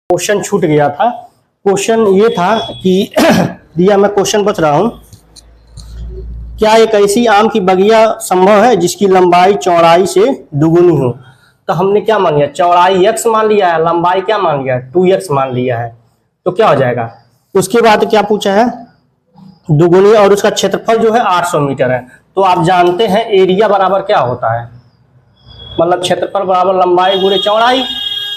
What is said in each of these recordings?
Question छूट गया था। क्वेश्चन ये था कि दिया मैं क्वेश्चन बच रहा हूं, क्या एक ऐसी आम की बगिया संभव है जिसकी लंबाई चौड़ाई से दुगुनी हो। तो हमने क्या मान लिया, चौड़ाई x मान लिया है, लंबाई क्या मान लिया है, 2x मान लिया है। तो क्या हो जाएगा, उसके बाद क्या पूछा है, दुगुनी, और उसका क्षेत्रफल जो है 800 मीटर है। तो आप जानते हैं एरिया बराबर क्या होता है, मतलब क्षेत्रफल बराबर लंबाई गुणे चौड़ाई।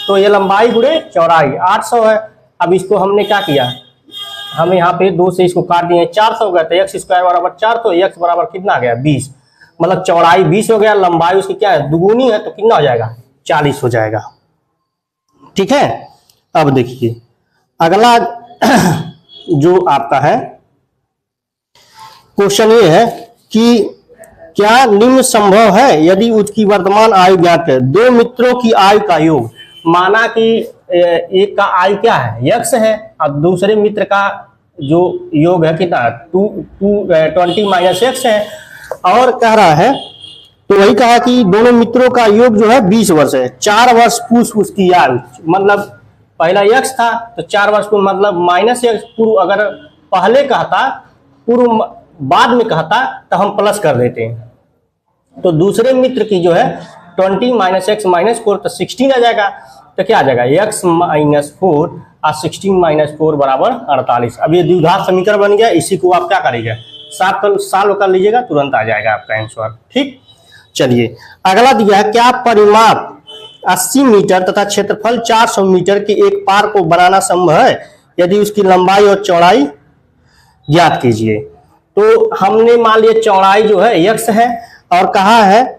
तो ये लंबाई गुणे चौड़ाई 800 है। अब इसको हमने क्या किया, हम यहाँ पे 2 से इसको काट दिए, 400 हो गया। तो एक्स स्क्वायर बराबर 400, एक्स बराबर कितना आ गया 20, मतलब चौड़ाई 20 हो गया, लंबाई उसकी क्या है दुगुनी है, तो कितना हो जाएगा 40 हो जाएगा। ठीक है। अब देखिए अगला जो आपका है क्वेश्चन ये है कि क्या निम्न संभव है यदि उसकी वर्तमान आयु ज्ञात है, दो मित्रों की आयु का योग। माना कि एक का आयु क्या है x है और दूसरे मित्र का जो योग है कितना 20 माइनस x है, और कह रहा है, तो वही कहा कि दोनों मित्रों का योग जो है 20 वर्ष है, 4 वर्ष पूर्व उसकी आयु, मतलब पहला x था तो 4 वर्ष को मतलब माइनस x पूर्व, अगर पहले कहता पूर्व बाद में कहता तो हम प्लस कर देते हैं। तो दूसरे मित्र की जो है 20 माइनस एक्स माइनस 4 तो 16 आ जाएगा। तो क्या आ जाएगा x माइनस 4 और 16 माइनस 4 बराबर 48। अब ये द्विघात समीकरण बन गया। इसी को आप क्या करेंगे, साल कर लीजिएगा, तुरंत आ जाएगा आपका आंसर। ठीक, चलिए अगला दिया है, क्या परिमाप 80 मीटर तथा क्षेत्रफल 400 मीटर के एक पार्क को बनाना संभव है यदि उसकी लंबाई और चौड़ाई ज्ञात कीजिए। तो हमने मान लिया चौड़ाई जो है x है और कहा है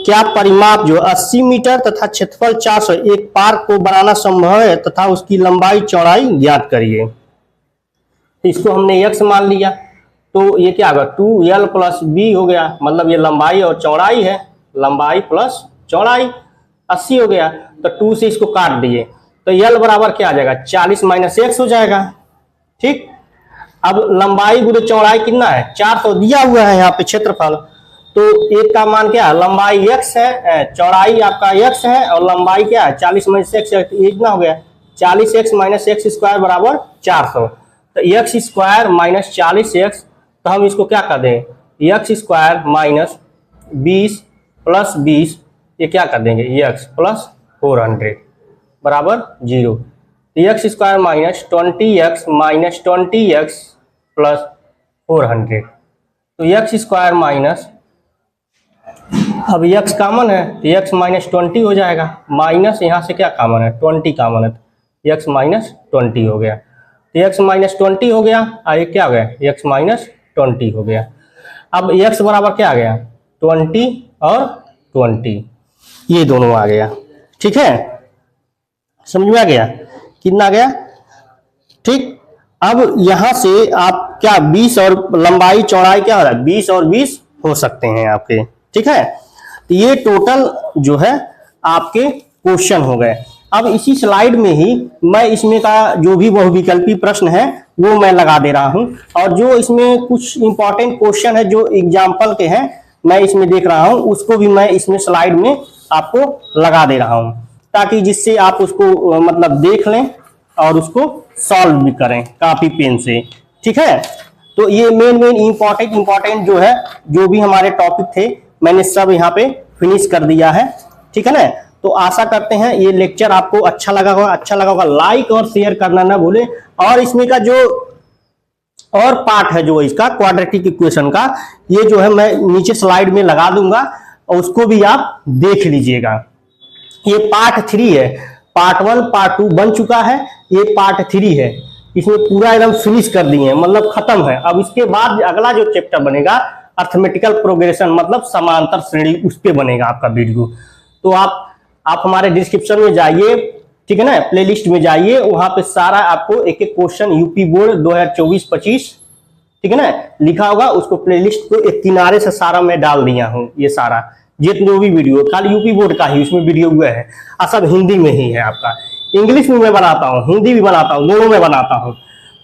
क्या परिमाप जो 80 मीटर तथा क्षेत्रफल 400 एक पार्क को बनाना संभव है तथा उसकी लंबाई चौड़ाई ज्ञात करिए। तो इसको हमने x मान लिया, तो ये क्या होगा 2l प्लस b हो गया, मतलब ये लंबाई और चौड़ाई है, लंबाई प्लस चौड़ाई 80 हो गया। तो 2 से इसको काट दिए तो l बराबर क्या आ जाएगा 40 माइनस x हो जाएगा। ठीक, अब लंबाई गुणे चौड़ाई कितना है 400 दिया हुआ है यहाँ पे क्षेत्रफल, तो एक का मान क्या है, लंबाई x है, चौड़ाई आपका x है और लंबाई क्या है 40 माइनस x, इतना हो गया 40x माइनस एक्स स्क्वायर बराबर 400। तो x स्क्वायर माइनस 40x, तो हम इसको क्या कर दें x स्क्वायर माइनस 20 प्लस 20, ये क्या कर देंगे x प्लस 400 बराबर 0। X square minus 20x minus 20x plus 400, तो एक्स स्क्वायर माइनस, अब x कॉमन है तो x माइनस 20 हो जाएगा, माइनस यहाँ से क्या कॉमन है 20 कॉमन है तो x माइनस 20 हो गया। तो x माइनस 20 हो गया और ये क्या हो गया x माइनस 20 हो गया। अब x बराबर क्या आ गया 20 और 20, ये दोनों आ गया। ठीक है, समझ में आ गया कितना आ गया। ठीक, अब यहां से आप क्या 20 और लंबाई चौड़ाई क्या हो रहा है 20 और 20 हो सकते हैं आपके। ठीक है, तो ये टोटल जो है आपके क्वेश्चन हो गए। अब इसी स्लाइड में ही मैं इसमें का जो भी बहुविकल्पी प्रश्न है वो मैं लगा दे रहा हूं, और जो इसमें कुछ इंपॉर्टेंट क्वेश्चन है जो एग्जाम्पल के हैं मैं इसमें देख रहा हूं, उसको भी मैं इसमें स्लाइड में आपको लगा दे रहा हूं, ताकि जिससे आप उसको मतलब देख लें और उसको सॉल्व भी करें कॉपी पेन से। ठीक है, तो ये मेन इंपॉर्टेंट जो है, जो भी हमारे टॉपिक थे मैंने सब यहाँ पे फिनिश कर दिया है। ठीक है ना, तो आशा करते हैं ये लेक्चर आपको अच्छा लगा होगा, लाइक और शेयर करना ना भूलें। और इसमें का जो और पार्ट है जो इसका क्वाड्रेटिक इक्वेशन का, ये जो है मैं नीचे स्लाइड में लगा दूंगा और उसको भी आप देख लीजिएगा। ये पार्ट 3 है, पार्ट 1 पार्ट 2 बन चुका है, ये पार्ट 3 है, इसमें पूरा एकदम फिनिश कर दिए, मतलब खत्म है। अब इसके बाद अगला जो चैप्टर बनेगा अर्थमेटिकल प्रोग्रेशन, मतलब समांतर श्रेणी, उस पे बनेगा आपका वीडियो। तो आप हमारे डिस्क्रिप्शन में जाइए, ठीक है ना, प्लेलिस्ट में जाइए, वहां पे सारा आपको एक एक क्वेश्चन यूपी बोर्ड 2024-25 ठीक है ना लिखा होगा, उसको प्लेलिस्ट को एक किनारे से सारा मैं डाल दिया हूँ। ये सारा जितने भी वीडियो खाली यूपी बोर्ड का ही उसमें वीडियो हुआ है, और सब हिंदी में ही है आपका। इंग्लिश में मैं बनाता हूँ, हिंदी भी बनाता हूँ, दोनों में बनाता हूँ।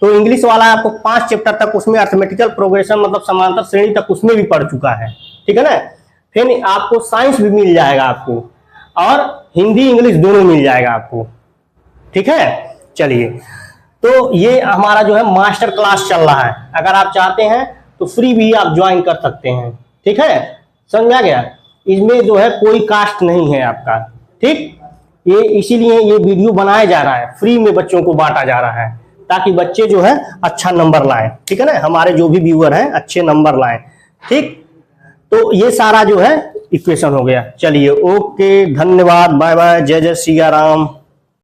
तो इंग्लिश वाला आपको 5 चैप्टर तक उसमें अर्थमेटिकल प्रोग्रेशन मतलब समांतर श्रेणी तक उसमें भी पढ़ चुका है। ठीक है ना, फिर आपको साइंस भी मिल जाएगा आपको, और हिंदी इंग्लिश दोनों मिल जाएगा आपको। ठीक है, चलिए। तो ये हमारा जो है मास्टर क्लास चल रहा है, अगर आप चाहते हैं तो फ्री भी आप ज्वाइन कर सकते हैं, ठीक है, समझ में आ गया। इसमें जो है कोई कास्ट नहीं है आपका, ठीक। ये इसीलिए ये वीडियो बनाया जा रहा है, फ्री में बच्चों को बांटा जा रहा है, ताकि बच्चे जो है अच्छा नंबर लाएं, ठीक है ना, हमारे जो भी व्यूअर हैं अच्छे नंबर लाएं, ठीक। तो ये सारा जो है इक्वेशन हो गया। चलिए, ओके, धन्यवाद, बाय बाय, जय जय सिया राम।